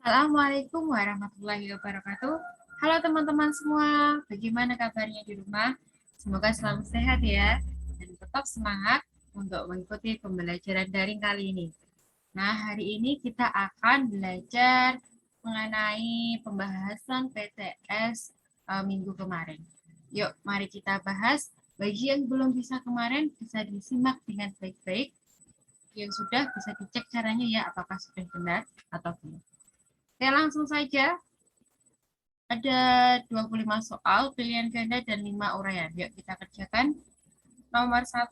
Assalamualaikum warahmatullahi wabarakatuh. Halo teman-teman semua, bagaimana kabarnya di rumah? Semoga selalu sehat ya, dan tetap semangat untuk mengikuti pembelajaran daring kali ini. Nah, hari ini kita akan belajar mengenai pembahasan PTS minggu kemarin. Yuk, mari kita bahas. Bagi yang belum bisa kemarin, bisa disimak dengan baik-baik. Yang sudah bisa dicek caranya ya, apakah sudah benar atau belum. Oke, langsung saja. Ada 25 soal, pilihan ganda, dan 5 uraian. Yuk kita kerjakan. Nomor 1.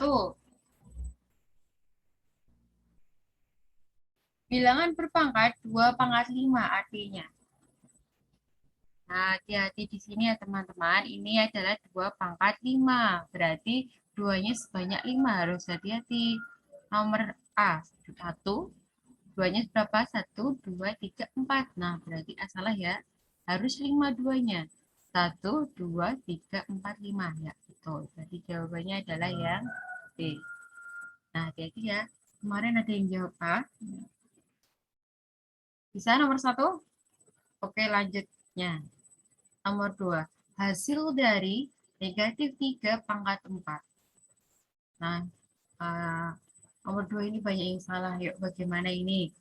Bilangan berpangkat 2 pangkat 5 artinya. Nah, hati-hati di sini ya teman-teman. Ini adalah 2 pangkat 5. Berarti 2-nya sebanyak 5. Harus hati-hati. Nomor A. 1. 2-nya berapa? 1, 2, 3, 4. Nah, berarti salah ya. Harus 5 2-nya. 1, 2, 3, 4, 5. Ya, betul. Jadi jawabannya adalah yang B. Nah, hati-hati ya. Kemarin ada yang jawab A. Bisa nomor 1? Oke, lanjutnya. Nomor 2. Hasil dari negatif 3 pangkat 4. Nah, nomor 2 ini banyak yang salah. Yuk, bagaimana ini?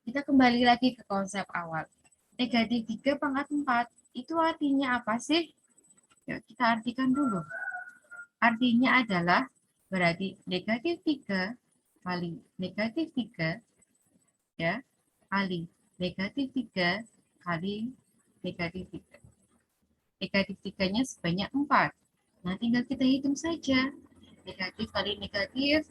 Kita kembali lagi ke konsep awal. Negatif 3 pangkat 4. Itu artinya apa sih? Yuk, kita artikan dulu. Artinya adalah berarti negatif 3 kali negatif 3 ya, kali negatif 3 kali negatif 3. Negatif 3-nya sebanyak 4. Nah, tinggal kita hitung saja. Negatif kali negatif,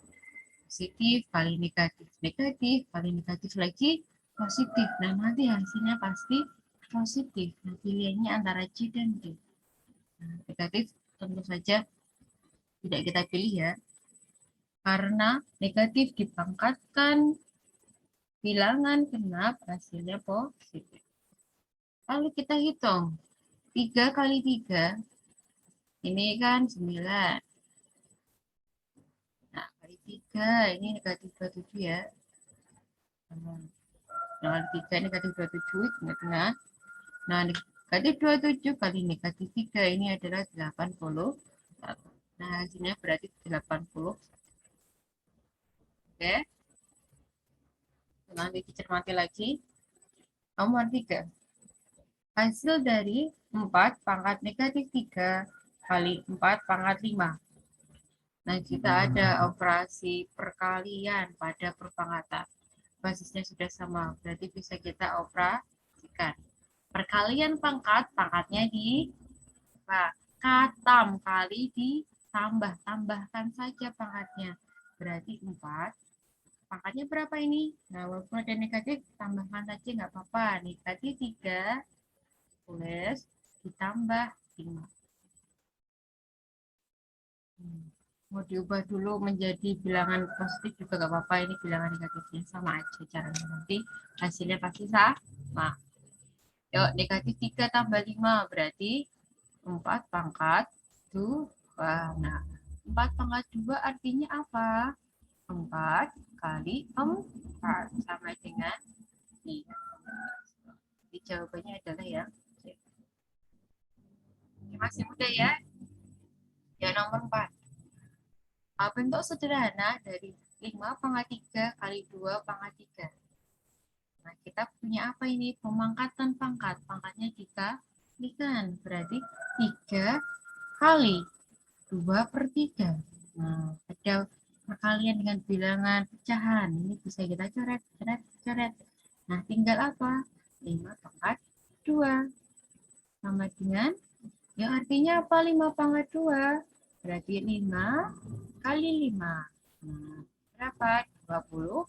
positif kali negatif, negatif kali negatif lagi, positif. Nah, nanti hasilnya pasti positif. Nah, pilihannya antara C dan D. Nah, negatif tentu saja tidak kita pilih ya. Karena negatif dipangkatkan bilangan genap hasilnya positif. Lalu kita hitung. 3 kali 3, ini kan 9. Nah, kali 3, ini negatif 27 ya. Nah, 3 negatif 27, tengah-tengah. Nah, negatif 27 kali negatif 3, ini adalah 80. Nah, hasilnya berarti 80. Oke, nanti dicermati lagi. Nomor 3. Hasil dari 4 pangkat negatif 3 kali 4 pangkat 5. Nah, kita ada operasi perkalian pada perpangkatan. Basisnya sudah sama, berarti bisa kita operasikan. Perkalian pangkat, pangkatnya di katam kali ditambah, tambahkan saja pangkatnya. Berarti 4. Pangkatnya berapa ini? Nah, walaupun ada negatif, tambahkan saja nggak apa-apa. Negatif 3 plus ditambah 5. Mau diubah dulu menjadi bilangan positif juga gak apa-apa. Ini bilangan negatifnya sama aja caranya. Nanti hasilnya pasti sama. Yuk, negatif 3 tambah 5 berarti 4 pangkat 2. Nah, 4 pangkat 2 artinya apa? 4 kali 4 sama dengan 3. Jadi jawabannya adalah yang C. Masih mudah ya? Ya, nomor 4. Bentuk sederhana dari 5 pangkat 3 kali 2 pangkat 3. Nah, kita punya apa ini? Pemangkatan pangkat. Pangkatnya dikalikan. Berarti 3 kali 2 per 3. Nah, ada perkalian dengan bilangan pecahan. Ini bisa kita coret, coret, coret. Nah, tinggal apa? 5 pangkat 2. Sama dengan, yang artinya apa 5 pangkat 2? Berarti 5 kali 5. Nah, berapa? 20.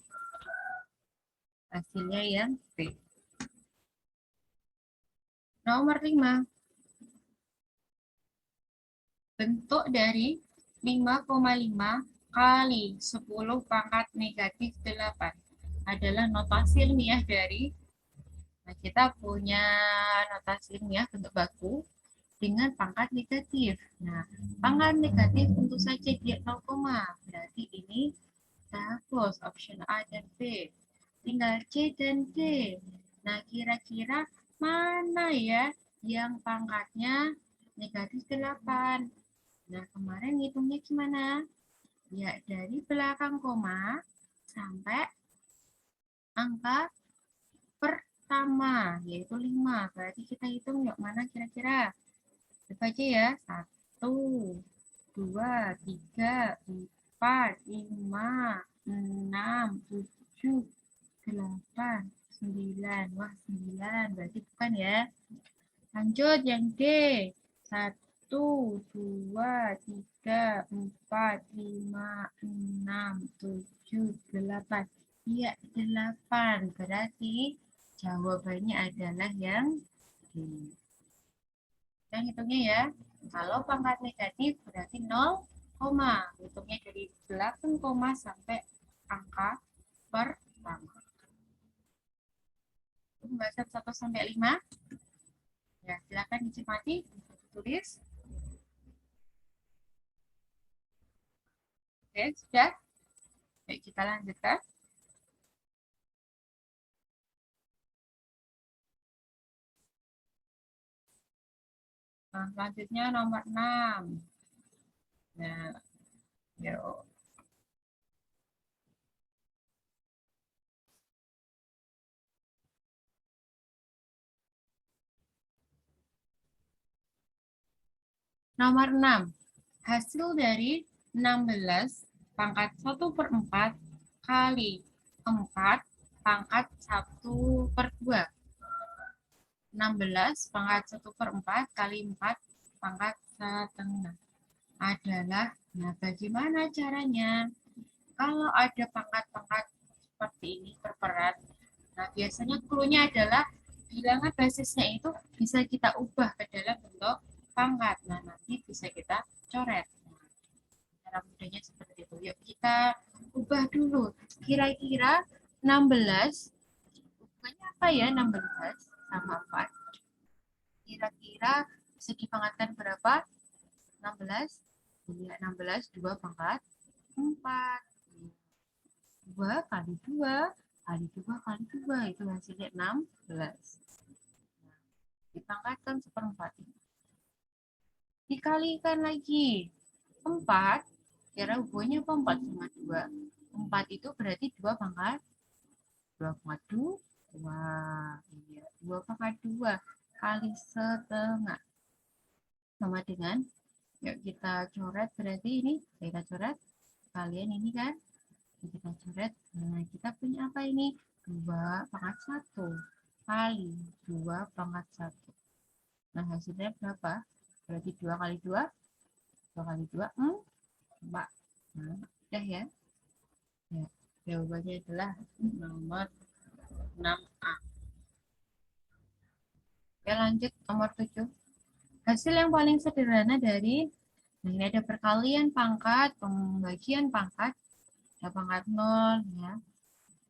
Hasilnya yang B. Nomor 5. Bentuk dari 5,5 kali 10 pangkat negatif 8 adalah notasi ilmiah dari, nah kita punya notasi ilmiah bentuk baku dengan pangkat negatif. Nah, pangkat negatif tentu saja dia 0, berarti ini kita hapus option A dan B. Tinggal C dan D. Nah, kira-kira mana ya yang pangkatnya negatif 8? Nah, kemarin ngitungnya gimana? Ya, dari belakang koma sampai angka pertama, yaitu 5. Berarti kita hitung yuk mana kira-kira. Coba aja ya. 1, 2, 3, 4, 5, 6, 7, 8, 9. Wah, 9. Berarti bukan ya. Lanjut yang D. 1, 2, 3, 4, 5, 6, 7, 8. Iya, 8. Berarti jawabannya adalah yang D. Kita hitungnya ya. Kalau pangkat negatif berarti 0, hitungnya dari belakang koma sampai angka pertama. Pembahasan 1 sampai 5. Ya, silakan dicermati, tulis. Oke, sudah. Baik, kita lanjutkan. Nah, selanjutnya nomor 6. Nah, yuk. Nomor 6. Hasil dari 16 pangkat 1 per 4 kali 4 pangkat 1 per 2. 16 pangkat 1 per 4 kali 4 pangkat setengah adalah, nah bagaimana caranya? Kalau ada pangkat-pangkat seperti ini terberat, nah biasanya clue-nya adalah bilangan basisnya itu bisa kita ubah ke dalam bentuk pangkat. Nah nanti bisa kita coret. Cara mudahnya seperti itu. Yuk kita ubah dulu. Kira-kira 16, ubahnya apa ya 16 sama 4? Kira-kira bisa dipangkatkan berapa? 16? Iya, 16, 2 pangkat 4. 2 kali 2 kali 2 kali 2 itu hasilnya 16. Dipangkatkan seperempat. Dikalikan lagi 4, kira hubungannya apa 4 sama 2? 4 itu berarti 2 pangkat 2 pangkat 2. Iya, 2 pangkat 2 kali setengah sama dengan, yuk kita coret, berarti ini kita coret kalian ini kan kita coret. Nah kita punya apa ini? 2 pangkat 1 kali 2 pangkat 1. Nah hasilnya berapa? Berarti 2 kali 2, 2 kali 2, 4. Nah udah ya. Ya, jawabannya adalah nomor 6A. Oke, lanjut nomor 7. Hasil yang paling sederhana dari, nah ini ada perkalian pangkat, pembagian pangkat, ada pangkat 0 ya.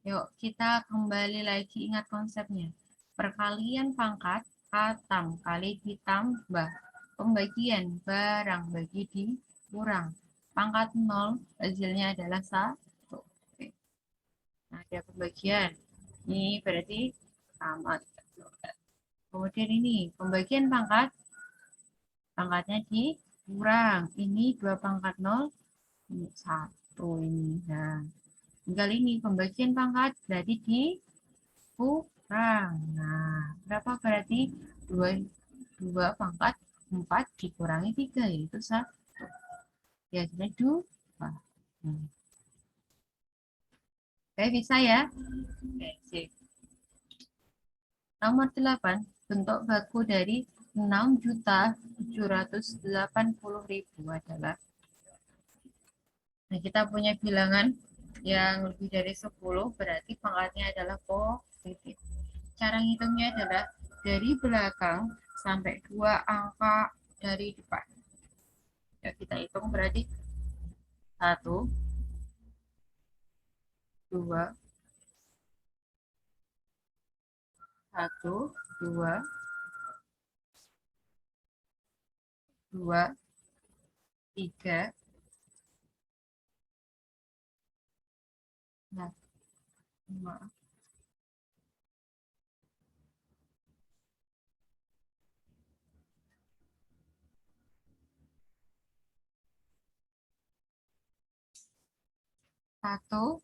Yuk kita kembali lagi ingat konsepnya. Perkalian pangkat katam kali ditambah. Pembagian barang bagi dikurang. Pangkat 0 hasilnya adalah 1. Oke. Nah, ada pembagian. Ini berarti sama. Kemudian ini pembagian pangkat. Pangkatnya dikurang. Ini 2 pangkat 0. Ini 1 ini. Nah, tinggal ini pembagian pangkat berarti dikurang. Nah, berapa berarti 2 pangkat 4 dikurangi 3 yaitu 1. Ya, jadi 2. Oke, bisa ya? Oke, sip. Nomor 8, bentuk baku dari 6.780.000 adalah, nah kita punya bilangan yang lebih dari 10, berarti pangkatnya adalah positif. Cara ngitungnya adalah dari belakang sampai 2 angka dari depan. Ya, kita hitung berarti 1, 2, 1, 2, 2, 3, nah, 5, 1,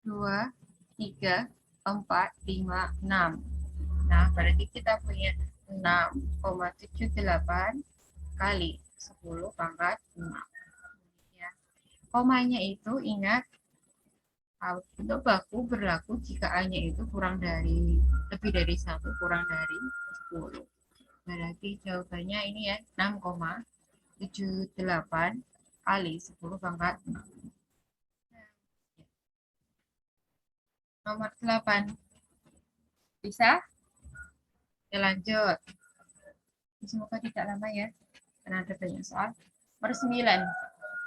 2, 3, 4, 5, 6. Nah, berarti kita punya 6,78 kali 10 pangkat 6. Ya. Komanya itu ingat untuk baku berlaku jika A-nya itu kurang dari lebih dari 1 kurang dari 10. Berarti jawabannya ini ya 6,78 kali 10 pangkat 6. Nomor 8. Bisa? Ya lanjut. Semoga tidak lama ya. Karena ada banyak soal. Nomor 9.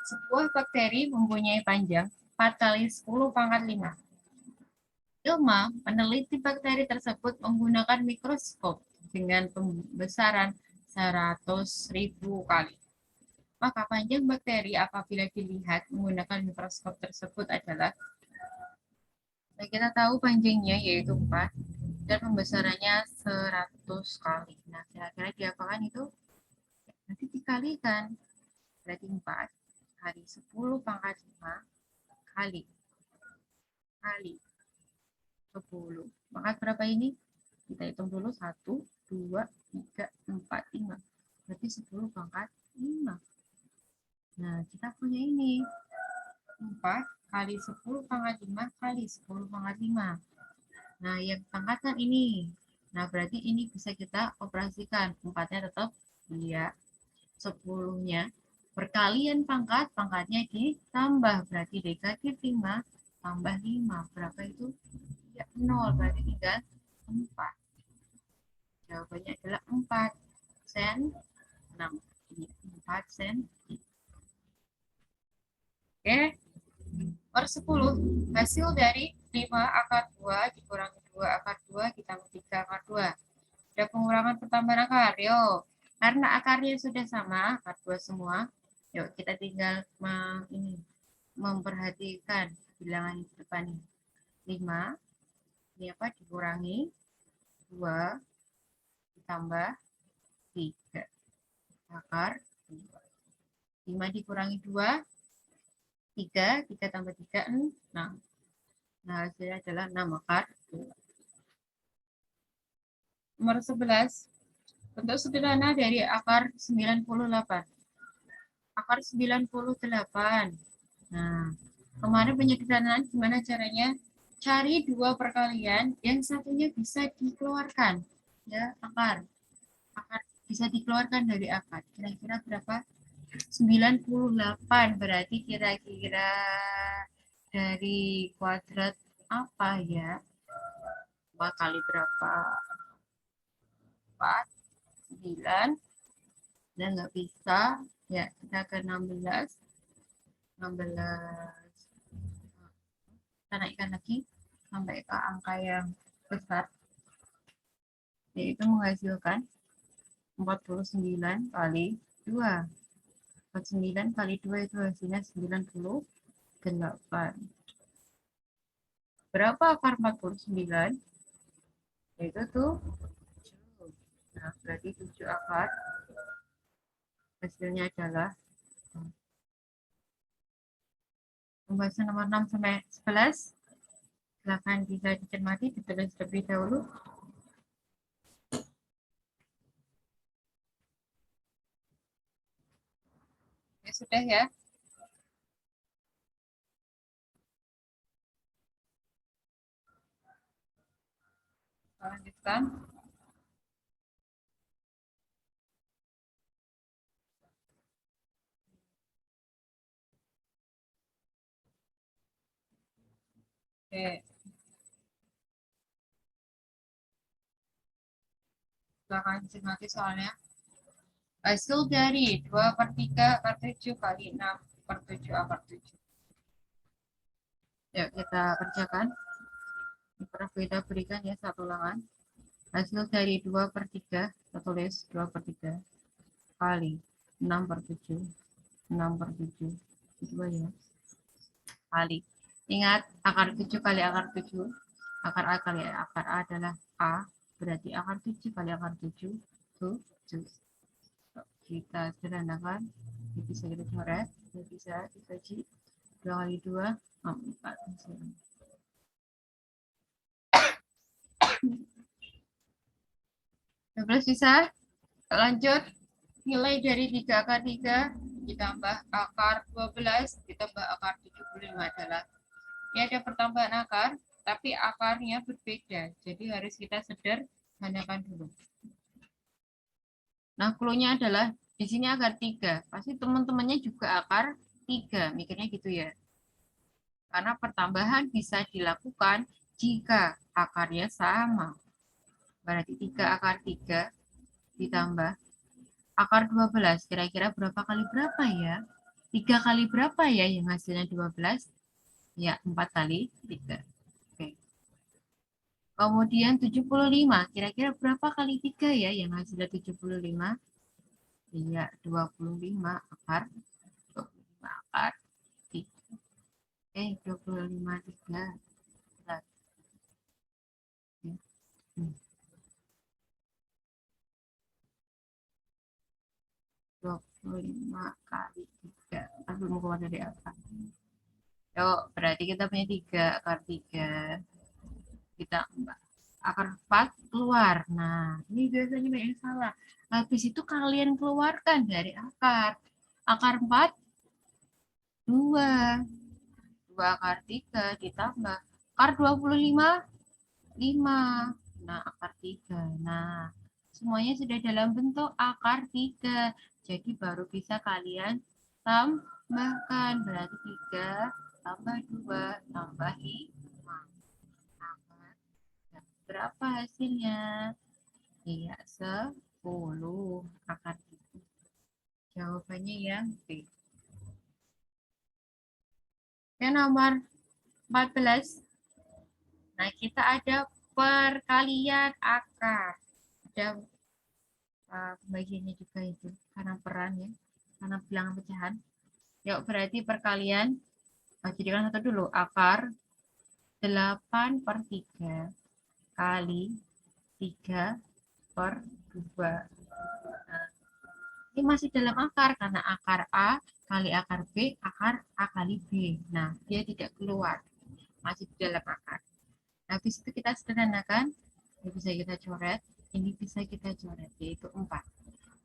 Sebuah bakteri mempunyai panjang 4 kali 10 pangkat 5. Ilma meneliti bakteri tersebut menggunakan mikroskop dengan pembesaran 100.000 kali. Maka panjang bakteri apabila dilihat menggunakan mikroskop tersebut adalah, nah kita tahu panjangnya yaitu 4 dan pembesarannya 100 kali. Nah, kira-kira diapakan itu? Nanti dikalikan. Berarti 4 kali 10 pangkat 5 kali 10. Maka berapa ini? Kita hitung dulu. 1, 2, 3, 4, 5. Berarti 10 pangkat 5. Nah, kita punya ini. 4 kali 10 pangkat 5 kali 10 pangkat 5. Nah, yang pangkatan ini. Nah, berarti ini bisa kita operasikan. 4-nya tetap dia. 10-nya perkalian pangkat, pangkatnya ditambah. Berarti negatif 5 tambah 5. Berapa itu? Ya, 0. Berarti tinggal 4. Jawabannya adalah 4 sen 6. 4 sen. Oke. Nomor 10. Hasil dari 5 akar 2 dikurangi 2 akar 2 ditambah 3 akar 2. Ada pengurangan pertambahan akar. Yuk. Karena akarnya sudah sama, akar 2 semua. Yuk, kita tinggal memperhatikan bilangan di depan ini. 5 ini apa? Dikurangi 2 ditambah 3 akar 2. 5 dikurangi 2 3, 3 tambah 3, 6. Nah, hasilnya adalah 6 akar 2. Nomor 11. Bentuk sederhana dari akar 98. Akar 98. Nah, kemarin penyederhanaan gimana caranya? Cari 2 perkalian, yang satunya bisa dikeluarkan. Ya, akar bisa dikeluarkan dari akar. Kira-kira berapa? 98. Berarti kira-kira dari kuadrat apa ya? 4 kali berapa? 4, 9. Dan nggak bisa. Ya, kita ke 16. 16. Kita naikkan lagi sampai ke angka yang besar. Yaitu menghasilkan 49 kali 2. 49 kali 2 itu hasilnya 98. Berapa akar 49? Yaitu tuh. Nah, berarti 7 akar. Hasilnya adalah pembahasan nomor 6 sampai 11. Silakan bisa dicermati, ditulis terlebih dahulu. Ya, sudah ya. Lanjutkan. Oke. Silakan cermati soalnya. Hasil dari 2/3 akar 7 kali 6/7 akar 7. Yuk kita kerjakan. Kita berikan ya satu ulangan. Hasil dari 2/3, kita tulis 2/3 kali 6/7. 6/7. 2 ya. Kali. Ingat, akar 7 kali akar 7. Akar A kali akar A adalah A. Berarti akar 7 kali akar 7. 7. Kita sederhanakan. Ini bisa kita coret. Ini bisa dikaji. 2 kali 2, 4. Bisa? Lanjut. Nilai dari 3 akar 3 ditambah akar 12 ditambah akar 75 adalah, ini ada pertambahan akar, tapi akarnya berbeda. Jadi harus kita sederhanakan dulu. Nah, clue-nya adalah di sini akar 3. Pasti teman-temannya juga akar 3. Mikirnya gitu ya. Karena pertambahan bisa dilakukan jika akarnya sama. Berarti 3 akar 3 ditambah akar 12. Kira-kira berapa kali berapa ya? 3 kali berapa ya yang hasilnya 12? Ya, 4 kali 3. Oke. Kemudian 75. Kira-kira berapa kali 3 ya yang hasilnya 75? Iya, 25 akar 25 akar 3. 25 3. Bentar. Ya. 25 kali 3. Aku mau keluar dari apa? Yuk, berarti kita punya 3 akar 3. Kita akar 4 keluar. Nah, ini biasanya banyak yang salah. Habis itu kalian keluarkan dari akar. Akar 4, 2. 2 akar 3 ditambah. Akar 25, 5. Nah, akar 3. Nah, semuanya sudah dalam bentuk akar 3. Jadi baru bisa kalian tambahkan. Berarti 3 tambah 2 tambah 5. Akar. Berapa hasilnya? Iya, 10 akar 3. Jawabannya yang B. Yang nomor 14. Nah, kita ada perkalian akar. Ada pembagiannya juga itu. Karena peran ya. Karena bilangan pecahan. Yuk, berarti perkalian. Jadikan satu dulu. Akar 8 per 3 kali 3 per 2. Nah, ini masih dalam akar. Karena akar A kali akar B, akar A kali B. Nah, dia tidak keluar. Masih di dalam akar. Habis itu kita sederhanakan, ini bisa kita coret, ini bisa kita coret, yaitu 4.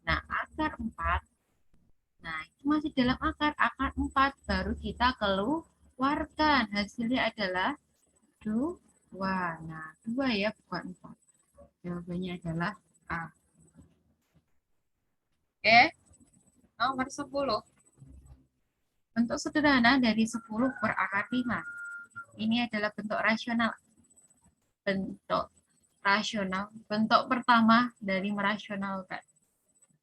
Nah, akar 4, nah itu masih dalam akar 4, baru kita keluarkan. Hasilnya adalah 2. Nah, 2 ya, bukan 4. Jawabannya adalah A. Oke, nomor 10. Bentuk sederhana dari 10 per akar 5. Ini adalah bentuk rasional. Bentuk rasional, bentuk pertama dari merasionalkan.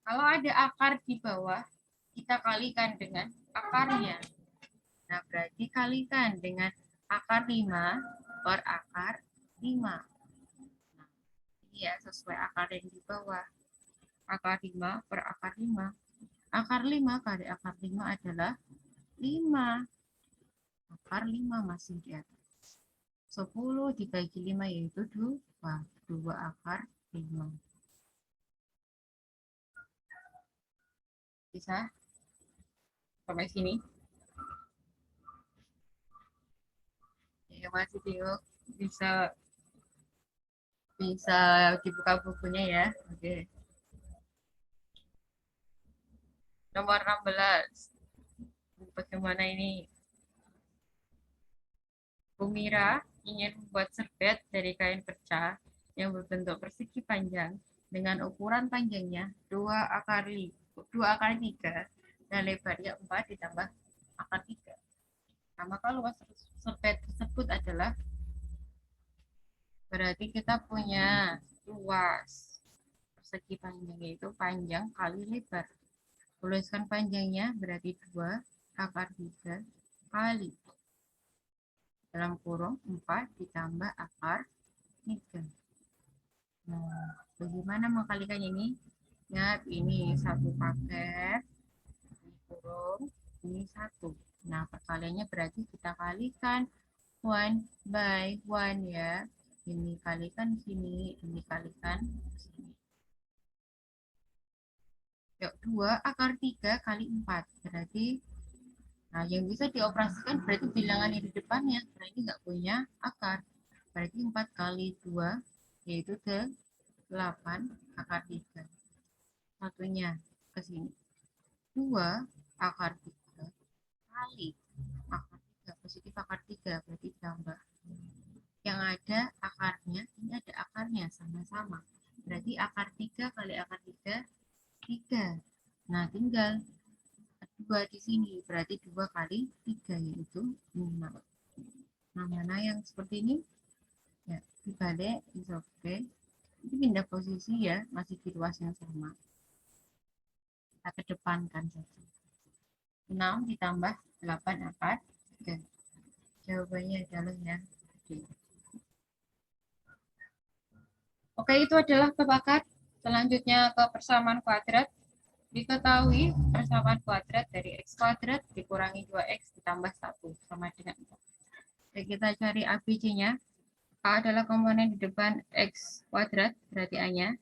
Kalau ada akar di bawah, kita kalikan dengan akarnya. Nah, berarti kalikan dengan akar 5 per akar 5. Nah, ini ya, sesuai akar yang di bawah. Akar 5 per akar 5. Akar 5 kali akar 5 adalah 5. Akar 5 masih di atas. 10 dibagi 5 yaitu 2. 2 akar 5. Bisa? Sampai sini. Ya, masih bingung. Bisa bisa dibuka bukunya ya. Oke. Nomor 16. Bagaimana ini? Bumira ingin membuat serbet dari kain pecah yang berbentuk persegi panjang dengan ukuran panjangnya 2 akar 3 dan lebarnya 4 ditambah akar 3. Nah, maka luas serbet tersebut adalah, berarti kita punya luas persegi panjangnya itu panjang kali lebar. Tuliskan panjangnya berarti 2 akar 3 kali dalam kurung 4 ditambah akar 3. Nah, bagaimana mengkalikan ini? Ingat, ini satu paket, ini kurung, ini 1. Nah, perkaliannya berarti kita kalikan 1 by 1 ya. Ini kalikan sini, ini kalikan sini. Yuk, 2 akar 3 kali 4. Berarti Nah, yang bisa dioperasikan berarti bilangan yang di depannya. Nah, ini nggak punya akar. Berarti 4 kali 2, yaitu 8 akar 3. Satunya ke sini. 2 akar 3 kali akar 3. Positif akar 3, berarti tambah. Yang ada akarnya, ini ada akarnya, sama-sama. Berarti akar 3 kali akar 3, 3. Nah, tinggal 2 di sini, berarti 2 kali 3, yaitu 5. Nah, mana yang seperti ini? Ya, dibalik, is okay. Ini pindah posisi ya, masih di ruas yang sama. Kita kedepankan saja. 6 ditambah 8 akar 3. Jawabannya adalah yang D. Oke, itu adalah kebakat. Selanjutnya ke persamaan kuadrat. Diketahui persamaan kuadrat dari x kuadrat dikurangi 2x ditambah 1 sama dengan 4. Oke, kita cari ABC-nya. A adalah komponen di depan x kuadrat, berarti A-nya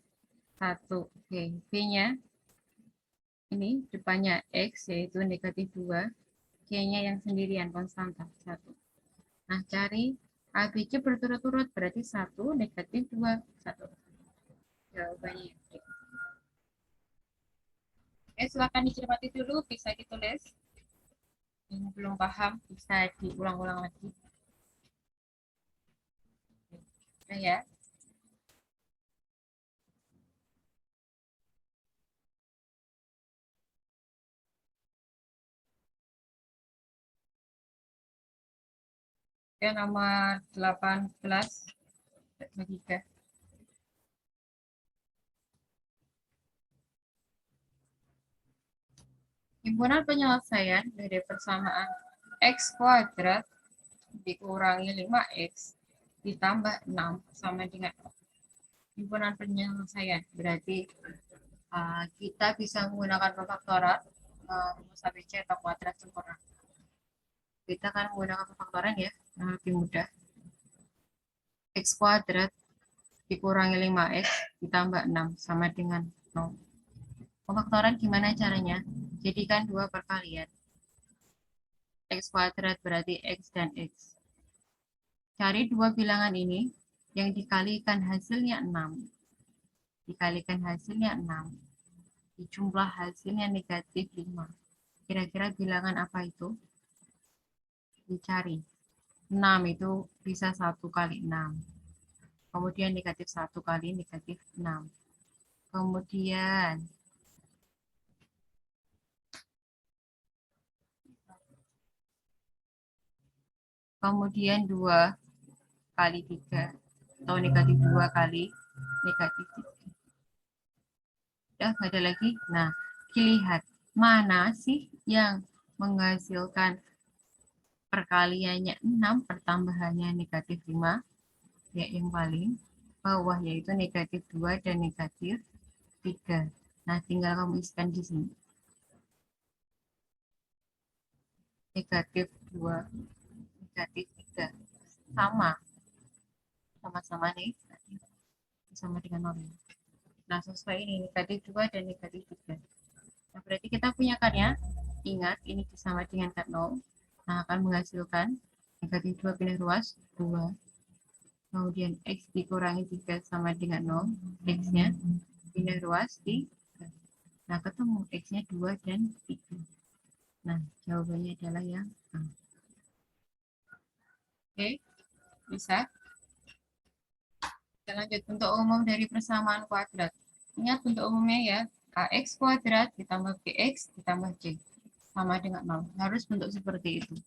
1. Oke, B-nya ini depannya x, yaitu negatif 2. Q-nya yang sendirian, konstanta 1. Nah, cari ABC berturut-turut, berarti 1, negatif 2, 1. Jawabannya. Oke, silakan dicermati dulu, bisa ditulis. Yang belum paham, bisa diulang-ulang lagi. Oke, ya. Oke, nomor 18. 3. Himpunan penyelesaian dari persamaan x kuadrat dikurangi 5x ditambah 6 sama dengan himpunan penyelesaian. Berarti kita bisa menggunakan pemfaktoran rumus ABC atau kuadrat sempurna. Kita akan menggunakan pemfaktoran ya, yang lebih mudah. X kuadrat dikurangi 5x ditambah 6 sama dengan 0. Pemfaktoran gimana caranya? Jadikan 2 perkalian. X kuadrat berarti X dan X. Cari dua bilangan ini, yang dikalikan hasilnya 6. Dikalikan hasilnya 6. Dijumlah hasilnya negatif 5. Kira-kira bilangan apa itu? Dicari. 6 itu bisa 1 kali 6. Kemudian negatif 1 kali negatif 6. Kemudian 2 kali 3. Atau negatif 2 kali negatif 3. Udah, nggak ada lagi. Nah, dilihat mana sih yang menghasilkan perkaliannya 6, pertambahannya negatif 5, ya yang paling bawah, yaitu negatif 2 dan negatif 3. Nah, tinggal kamu isikan di sini. Negatif 2, negatif 3. Sama. Sama-sama nih. Sama dengan 0. Nah, sesuai ini, negatif 2 dan negatif 3. Nah, berarti kita punya karya. Ingat, ini sama dengan kat 0. Nah, akan menghasilkan negatif 2 pindah ruas, 2. Kemudian X dikurangi 3 sama dengan 0. X-nya pindah ruas, 3. Nah, ketemu X-nya 2 dan 3. Nah, jawabannya adalah yang A. Oke, bisa. Kita lanjut bentuk umum dari persamaan kuadrat. Ingat bentuk umumnya ya, AX kuadrat ditambah BX ditambah C. Sama dengan 0. Harus bentuk seperti itu.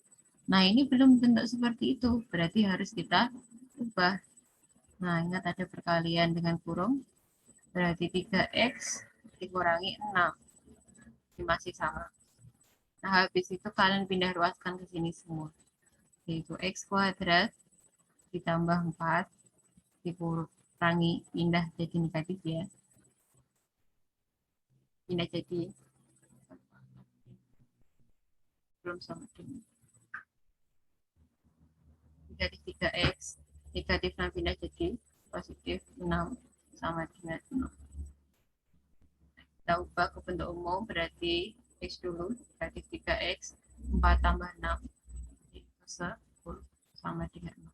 Nah, ini belum bentuk seperti itu. Berarti harus kita ubah. Nah, ingat ada perkalian dengan kurung. Berarti 3X dikurangi 6. Ini masih sama. Nah, habis itu kalian pindah ruaskan ke sini semua. Yaitu X kuadrat ditambah 4 dikurangi pindah jadi negatif ya. Pindah jadi belum sama dengan negatif 3x negatif 6 pindah jadi positif 6 sama dengan 0. Kita ubah ke bentuk umum, berarti x dulu negatif 3x 4 tambah 6 itu 10 sama dengan 0.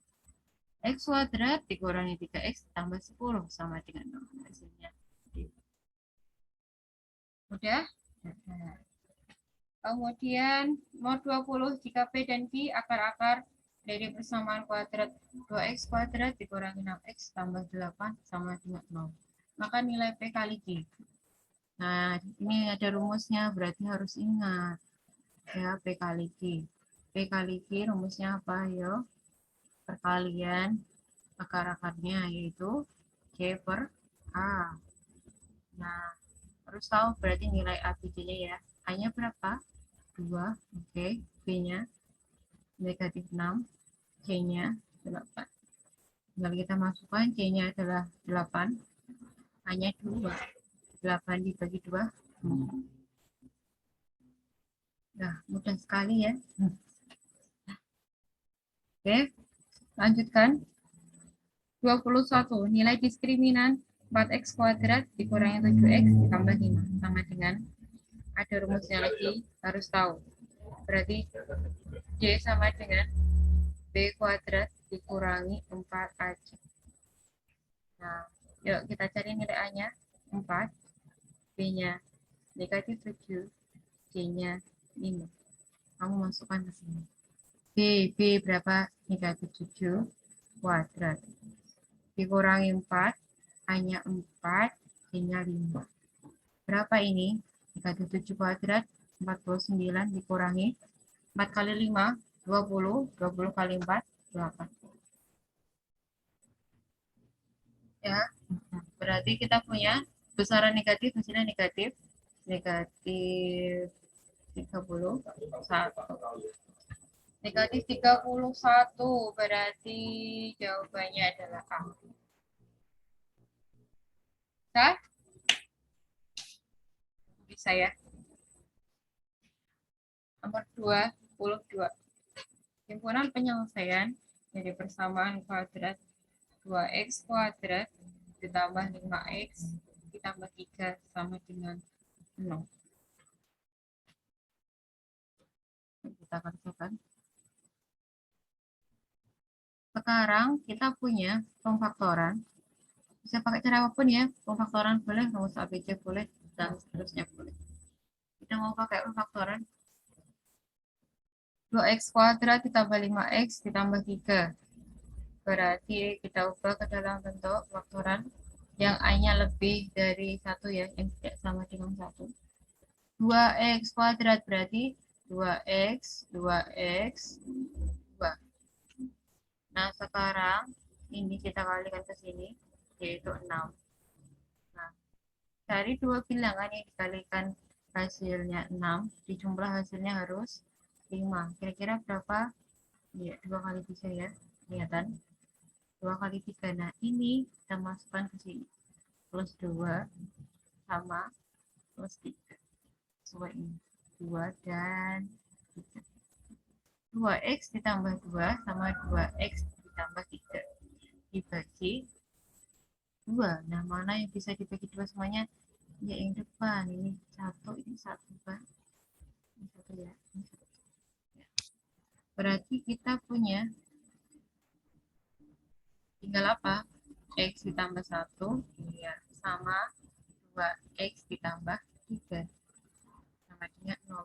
X kuadrat dikurangi 3X tambah 10 sama dengan 0. Hasilnya mudah. Kemudian mod 20 jika P dan Q akar-akar dari persamaan kuadrat 2X kuadrat dikurangi 6X tambah 8 sama dengan 0. Maka nilai P kali Q. Nah, ini ada rumusnya, berarti harus ingat. Ya, P kali Q. P kali Q rumusnya apa? Yo, perkalian akar-akarnya yaitu Q per A. Nah, harus tahu berarti nilai A, B, nya ya. A-nya berapa? 2, oke. B-nya negatif 6, C-nya 8. Tinggal kita masukkan, C-nya adalah 8, A-nya 2. 8 dibagi 2. Nah, mudah sekali ya. Oke, lanjutkan. 21. Nilai diskriminan 4X kuadrat dikurangi 7X ditambah 5. Sama dengan, ada rumusnya lagi, harus tahu. Berarti Y sama dengan B kuadrat dikurangi 4AC. Nah, yuk kita cari nilai A-nya 4, B-nya negatif 7, C-nya 5. Kamu masukkan ke sini. B berapa? Negatif 7 kuadrat. Dikurangi 4, A-nya 4, C-nya 5. Berapa ini? Negatif 7 kuadrat, 49 dikurangi 4 kali 5, 20, 20 kali 4, 8. Ya, berarti kita punya besaran negatif, hasilnya negatif. Negatif 31. Negatif 31 berarti jawabannya adalah A. Bisa? Bisa ya. Nomor 22. Himpunan penyelesaian dari persamaan kuadrat 2X kuadrat ditambah 5X ditambah 3 sama dengan 0. Kita kerjakan. Sekarang kita punya pemfaktoran. Bisa pakai cara apapun ya. Pemfaktoran boleh, rumus ABC boleh, dan seterusnya boleh. Kita mau pakai pemfaktoran. 2X kuadrat ditambah 5X ditambah 3. Berarti kita ubah ke dalam bentuk faktoran yang A-nya lebih dari 1 ya, yang tidak sama dengan 1. 2X kuadrat berarti 2X, 2X, 2. Nah, sekarang ini kita kalikan ke sini, yaitu 6. Nah, dari dua bilangan yang dikalikan hasilnya 6, dijumlah hasilnya harus 5. Kira-kira berapa? Ya, 2 kali 3 ya, kelihatan. 2 kali 3. Nah, ini kita masukkan ke sini. Plus 2 sama plus 3. Sesuai ini. 2 dan 3. 2X ditambah 2 sama 2X ditambah 3. Dibagi 2. Nah, mana yang bisa dibagi 2 semuanya? Ya, yang depan. Ini 1, ini 1, kan? Ini 1 ya. Ini 1. Berarti kita punya tinggal apa? X ditambah 1, iya, sama 2X ditambah 3, sama dengan 0.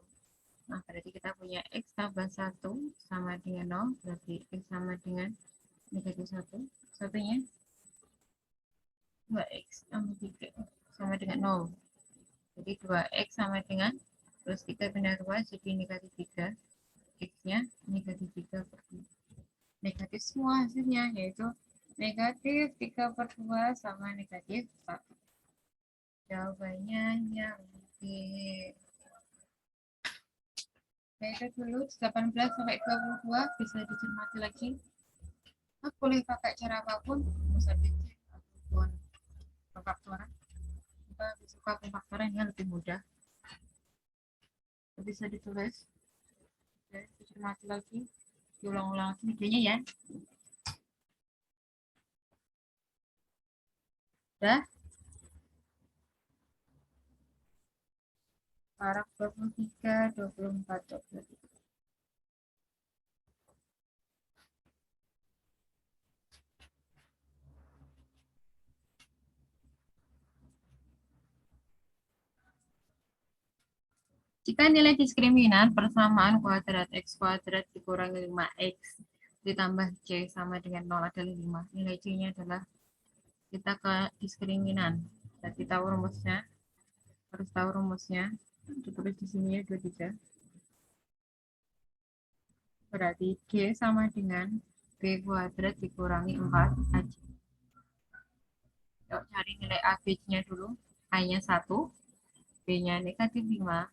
Nah, berarti kita punya X tambah 1 sama dengan 0, berarti X sama dengan negatif 1. Satunya 2X tambah 3 sama dengan 0. Jadi 2X sama dengan plus 3 pindah 2, jadi negatif 3. X-nya negatif 3 per 2. Negatif semua hasilnya, yaitu negatif 3 per 2 sama negatif 1. Jawabannya yang B. Itu dulu 18 sampai 22 bisa dicermati lagi. Nah, boleh pakai cara apapun, bisa dicek ataupun pemfaktoran. Kita suka pemfaktoran yang lebih mudah. Bisa ditulis. Oke, dicermati lagi. Diulang-ulang lagi videonya ya. Udah. Paragraf 23, 24, 25. Jika nilai diskriminan persamaan kuadrat X kuadrat dikurangi 5X ditambah C sama dengan 0 adalah 5. Nilai C-nya adalah, kita ke diskriminan. Jadi tahu rumusnya, harus tahu rumusnya. Ditulis di sini ya, 23. Berarti G sama dengan B kuadrat dikurangi 4AC. Yuk cari nilai A, B-nya dulu. A-nya 1, B-nya negatif 5,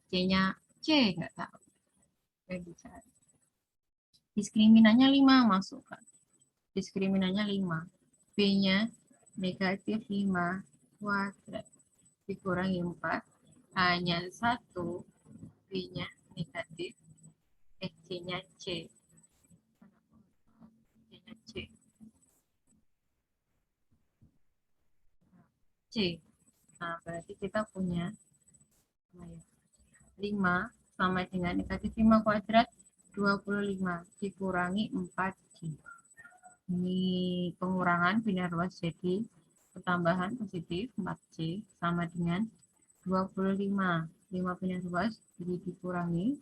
C-nya C, nggak tahu. Diskriminannya 5, masukkan. Diskriminannya 5. B-nya negatif 5 kuadrat dikurangi 4. A-nya 1, B-nya negatif, C-nya C. C-nya C. C. Nah, berarti kita punya 5 sama dengan negatif 5 kuadrat 25 dikurangi 4C. Ini pengurangan pindah ruas jadi pertambahan positif 4C sama dengan 25. 5 pindah ruas jadi dikurangi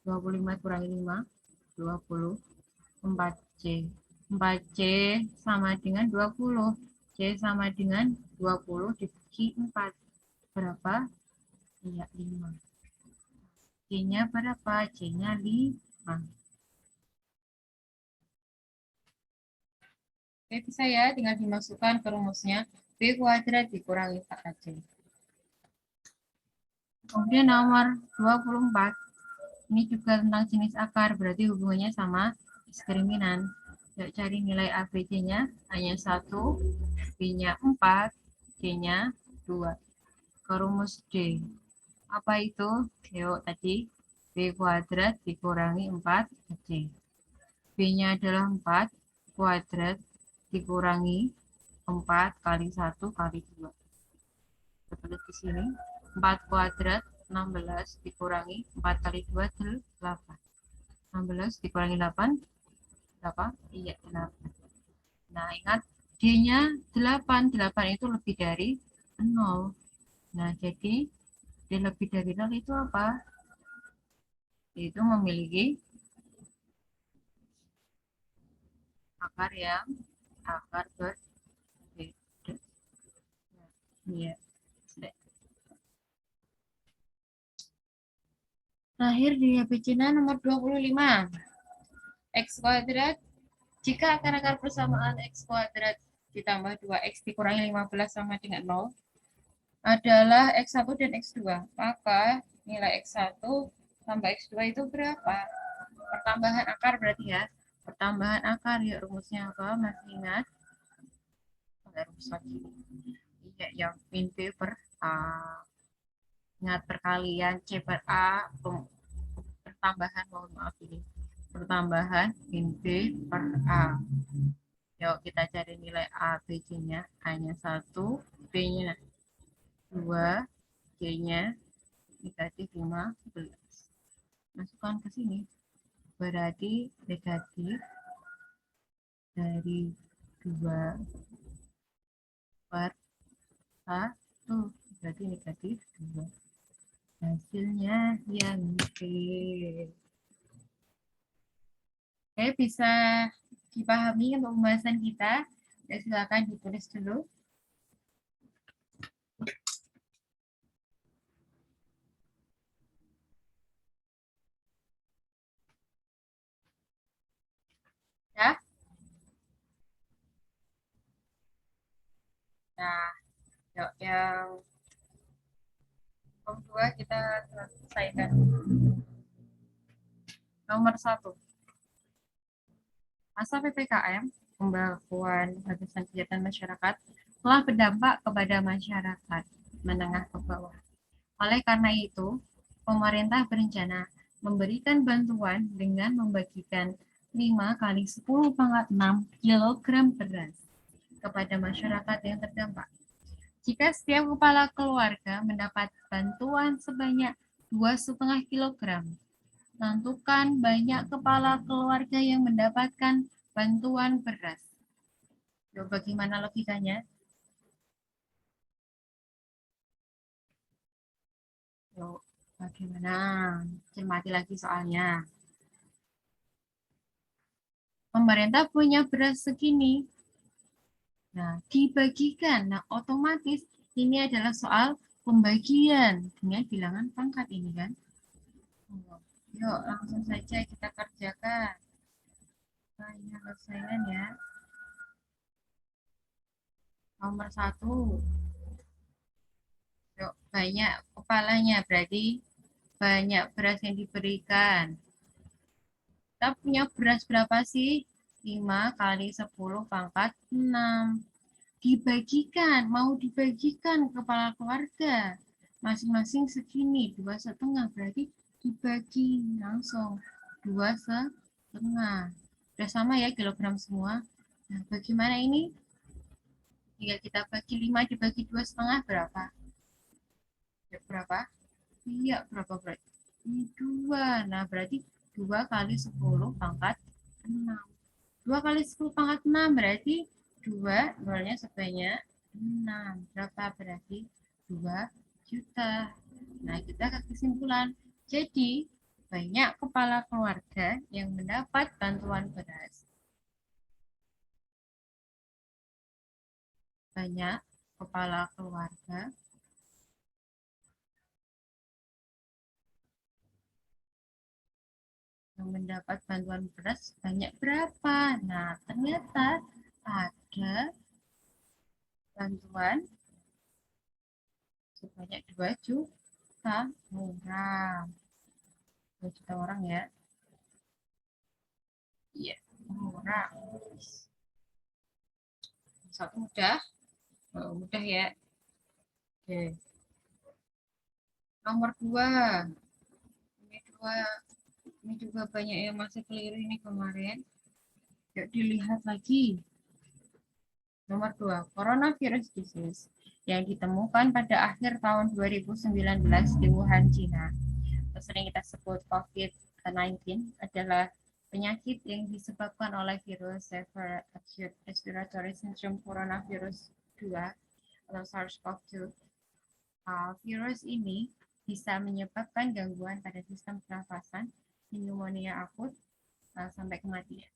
25 kurangi 5, 24C. 4C sama dengan 20. C sama dengan 20 dibagi 4. Berapa? Iya, 5. C-nya berapa? C-nya 5. Oke, bisa ya, tinggal dimasukkan ke rumusnya. B kuadrat dikurangi 4AC. Kemudian nomor 24. Ini juga tentang jenis akar, berarti hubungannya sama diskriminan. Yuk cari nilai A, B, C-nya. A-nya 1, B-nya 4, C-nya 2. Ke rumus D. Apa itu? Yuk tadi B kuadrat dikurangi 4C. B-nya adalah 4 kuadrat dikurangi 4 kali 1 kali 2. Kita tulis di sini. 4 kuadrat 16 dikurangi 4 kali 2 8. 16 dikurangi 8. Berapa? Iya, 8. Nah, ingat D-nya 8. 8 itu lebih dari 0. Nah, jadi D lebih dari 0 itu apa? Itu memiliki akar yang berbeda. Iya. Terakhir di ABCD nomor 25. X kuadrat. Jika akar-akar persamaan X kuadrat ditambah 2X dikurangi 15 sama dengan 0 adalah X1 dan X2. Maka nilai X1 tambah X2 itu berapa? Pertambahan akar berarti ya. Pertambahan akar, ya rumusnya apa? Masih ingat? Rumus lagi. Iya, yang min B per A. Ingat perkalian C per A, pertambahan, mohon maaf ini. Pertambahan min B per A. Yuk kita cari nilai A, B, C-nya. A-nya 1, B-nya 2, C-nya negatif 15. Masukkan ke sini. Berarti negatif dari 2 per 1. Berarti negatif 2. Hasilnya yang B. Oke, bisa dipahami untuk pembahasan kita. Ya, silakan ditulis dulu. Ya. Nah, yuk, yang nomor 2 kita selesaikan. Nomor 1. Masa PPKM, pembakuan batasan kegiatan masyarakat, telah berdampak kepada masyarakat menengah ke bawah. Oleh karena itu, pemerintah berencana memberikan bantuan dengan membagikan 5 kali 10 pangkat 6 kg beras kepada masyarakat yang terdampak. Jika setiap kepala keluarga mendapat bantuan sebanyak 2,5 kg, tentukan banyak kepala keluarga yang mendapatkan bantuan beras. Bagaimana logikanya? Yuk, bagaimana? Cermati lagi soalnya. Pemerintah punya beras segini. Nah, dibagikan. Nah, otomatis ini adalah soal pembagian dengan bilangan pangkat ini kan. Yuk, langsung saja kita kerjakan. Penyelesaian ya. Nomor 1. Yuk, banyak kepalanya. Berarti banyak beras yang diberikan. Kita punya beras berapa sih? 5 kali 10 pangkat 6. Dibagikan, mau dibagikan kepala keluarga. Masing-masing segini, 2,5. Berarti dibagi langsung 2,5. Udah sama ya kilogram semua. Nah, bagaimana ini? Tinggal kita bagi 5 dibagi 2,5 berapa? Ya, berapa? Iya, berapa berarti? Ini 2. Nah, berarti 2 kali 10 pangkat 6. 2 kali 10 pangkat 6 berarti 2, nolnya sebanyak 6. Berapa berarti? 2 juta. Nah, kita ke kesimpulan. Jadi, banyak kepala keluarga yang mendapat bantuan beras. Banyak kepala keluarga yang mendapat bantuan beras banyak berapa? Nah, ternyata ada bantuan sebanyak 2 juta orang. 2 juta orang ya. Iya, orang. Satu mudah. Oh, mudah ya. Oke. Nomor 2. Ini 2. Ini juga banyak yang masih keliru ini kemarin. Yuk dilihat lagi. Nomor 2, coronavirus disease yang ditemukan pada akhir tahun 2019 di Wuhan, China. Atau sering kita sebut COVID-19 adalah penyakit yang disebabkan oleh virus Severe Acute Respiratory Syndrome Coronavirus 2 atau SARS-CoV-2. Virus ini bisa menyebabkan gangguan pada sistem pernafasan, pneumonia akut, sampai kematian.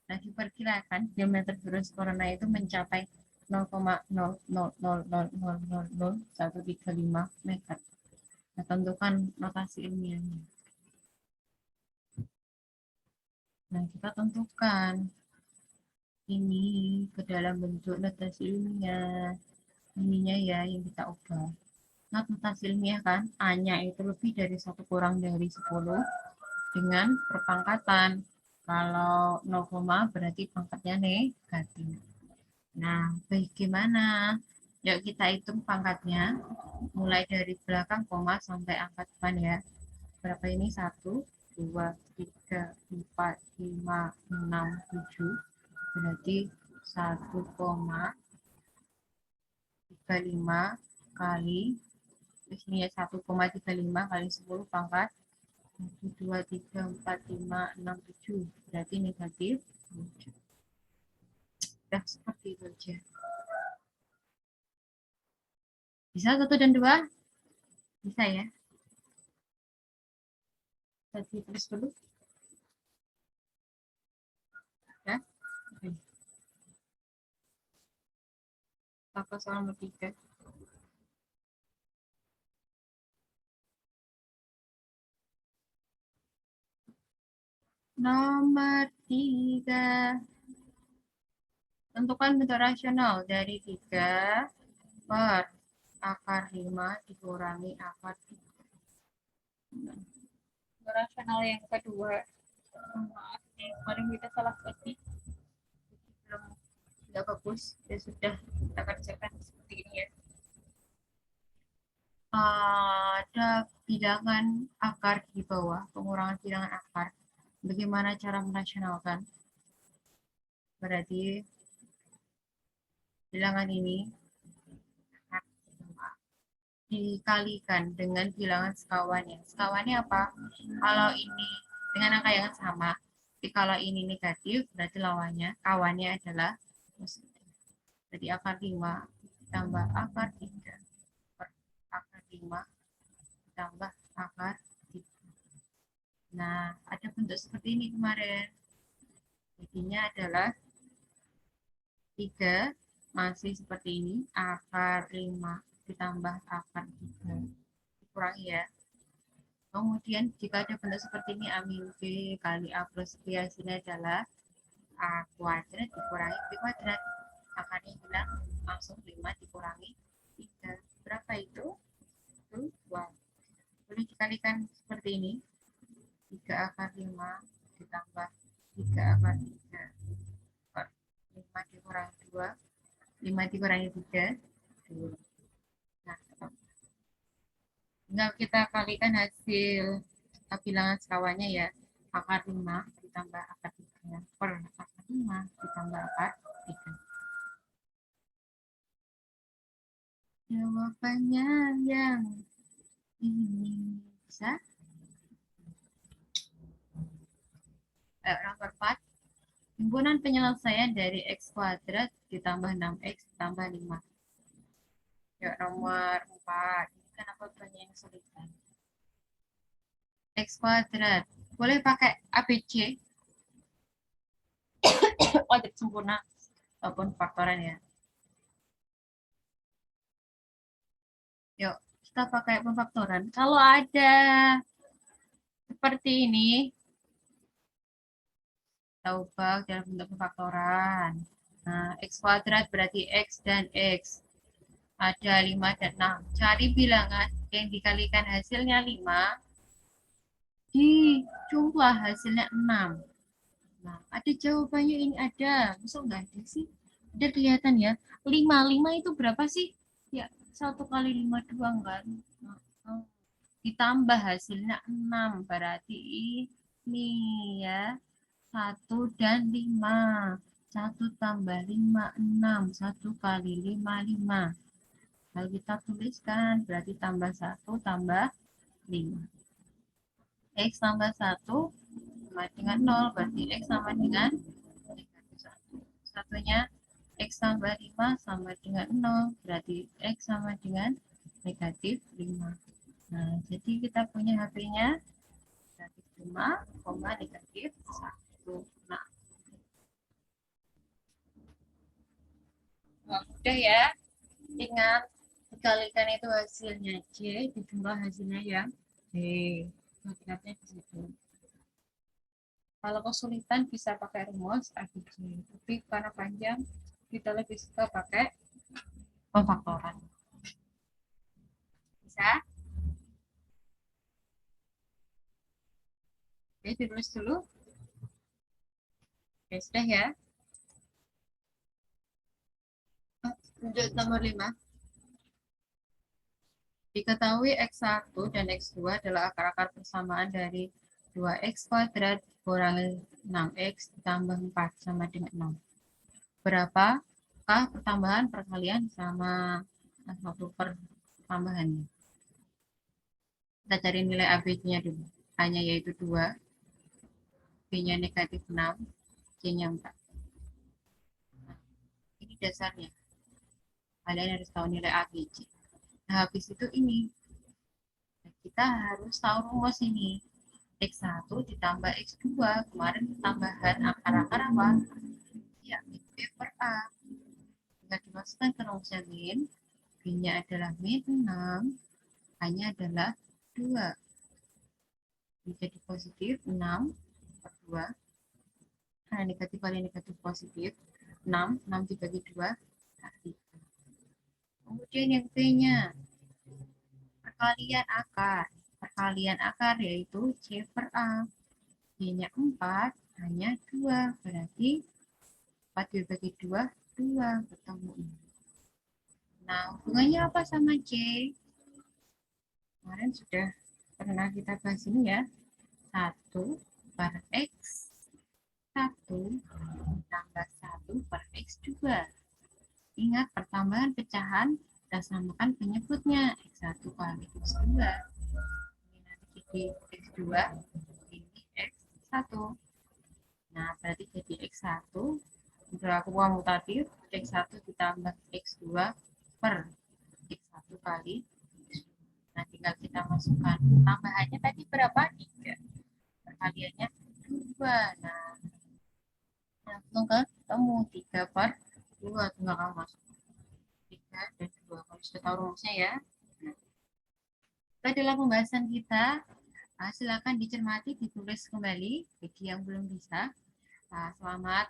Nah, diperkirakan diameter virus corona itu mencapai 0,000000135 meter. Nah, tentukan notasi ilmiahnya. Nah, kita tentukan ini ke dalam bentuk notasi ilmiah. Ininya ya yang kita ubah. Nah, notasi ilmiah kan, A-nya itu lebih dari 1 kurang dari 10 dengan perpangkatan. Kalau 0, berarti pangkatnya negatif. Nah, bagaimana? Yuk kita hitung pangkatnya. Mulai dari belakang koma sampai angka depan ya. Berapa ini? 1, 2, 3, 4, 5, 6, 7. Berarti 1,35 kali, ini ya 1,35 kali 10 pangkat 1, 2, 3, 4, 5, 6, 7. Berarti negatif 7. Udah seperti itu aja. Bisa 1 dan 2? Bisa ya? Tadi tulis dulu. Ya? Oke. Apa soal nomor 3? Nomor 3. Tentukan bentuk rasional dari 3 per akar 5 dikurangi akar 3. Bentuk rasional yang kedua. Maaf nih, kemarin kita salah ketik. Belum tidak bagus. Ya sudah, kita kerjakan seperti ini ya. Ada bilangan akar di bawah, pengurangan bilangan akar. Bagaimana cara merasionalkan? Berarti bilangan ini dikalikan dengan bilangan sekawannya. Sekawannya apa? Kalau ini dengan angka yang sama, jadi kalau ini negatif, berarti lawannya, kawannya adalah positif. Jadi akar 5 tambah akar 3 per akar 5 ditambah akar 3. Nah, ada bentuk seperti ini kemarin. Jadinya adalah 3 masih seperti ini, akar 5 ditambah akar 3. Dikurangi ya. Kemudian jika ada bentuk seperti ini, A min B kali A plus B hasilnya adalah A kuadrat dikurangi B kuadrat. Akarnya hilang, langsung 5 dikurangi 3. Berapa itu? 2. Boleh dikalikan seperti ini. 3 akar 5 ditambah 3 akar 3. 5 dikurangi 2. 5 dikurangi 3. 2. Nah, tinggal kita kalikan hasil bilangan sekawannya ya. Akar 5 ditambah akar 3 per akar 5 ditambah akar 3. Jawabannya yang ini bisa. Nomor 4. Himpunan penyelesaian dari X kuadrat ditambah 6X ditambah 5. Yuk, nomor 4. Ini kenapa banyak yang sulit kan? X kuadrat. Boleh pakai ABC. Kuadrat sempurna ataupun faktoran ya. Yuk, kita pakai pemfaktoran. Kalau ada seperti ini, kita ubah dalam bentuk pemfaktoran. Nah, X kuadrat berarti X dan X. Ada 5 dan 6. Cari bilangan yang dikalikan hasilnya 5, dijumlah hasilnya 6. Nah, ada jawabannya ini ada. Masa enggak ada sih? Ada kelihatan ya. 5 itu berapa sih? Ya, 1 kali 5 doang kan. Nah, ditambah hasilnya 6. Berarti ini ya. 1 dan 5. 1 tambah 5, 6. 1 kali 5, 5. Kalau kita tuliskan, berarti tambah 1 tambah 5. X tambah 1 sama dengan 0, berarti X sama dengan negatif 1. Satunya X tambah 5 sama dengan 0, berarti X sama dengan negatif 5. Nah, jadi kita punya HP-nya negatif 5, negatif 1. Nah, udah ya. Ingat, dikalikan itu hasilnya C, dijumlah hasilnya yang D. Ingatnya di situ. Kalau kesulitan bisa pakai rumus ABC, tapi karena panjang kita lebih suka pakai pemfaktoran. Bisa? Oke, ditulis dulu. Oke, sudah ya. Lanjut nomor 5. Diketahui X1 dan X2 adalah akar-akar persamaan dari 2X kuadrat kurangi 6X ditambah 4 sama dengan 6. Berapakah pertambahan perkalian sama 1 pertambahannya? Kita cari nilai ABC-nya dulu. A-nya yaitu 2, B-nya negatif 6, C-nya 4. Ini dasarnya. Kalian harus tahu nilai ABC. Nah, habis itu ini. Kita harus tahu rumus ini. X1 ditambah X2. Kemarin tambahan akar-akar apa? Ya, B per A. Jika dimasukkan ke rumusnya min, B-nya adalah min 6, A-nya adalah 2. Jadi positif 6 per 2. Karena negatif kali negatif positif. 6 dibagi 2. Kemudian yang B-nya. Perkalian akar. Perkalian akar yaitu C per A. B-nya 4, hanya 2. Berarti 4 dibagi 2, 2. Ketemu ini. Nah, hubungannya apa sama C? Kemarin sudah pernah kita bahas ini ya. 1 per X 1 tambah 1 per X2. Ingat, pertambahan pecahan kita samakan penyebutnya. X1 kali X2. Ini nanti jadi X2, ini X1. Nah, berarti jadi X1 berlaku komutatif, X1 ditambah X2 per X1 kali X2. Nanti tinggal kita masukkan tambahannya tadi berapa? 3. Perkaliannya 2. Nah, langsung ketemu 3 per 2. Tinggal kamu masuk 3 dan 2. Kamu sudah tahu rumusnya ya. Nah, dalam pembahasan kita, silakan dicermati, ditulis kembali bagi yang belum bisa. Selamat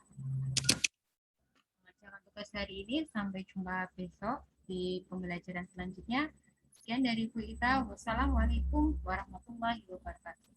mengerjakan tugas hari ini. Sampai jumpa besok di pembelajaran selanjutnya. Sekian dari Bu Ita. Wassalamualaikum warahmatullahi wabarakatuh.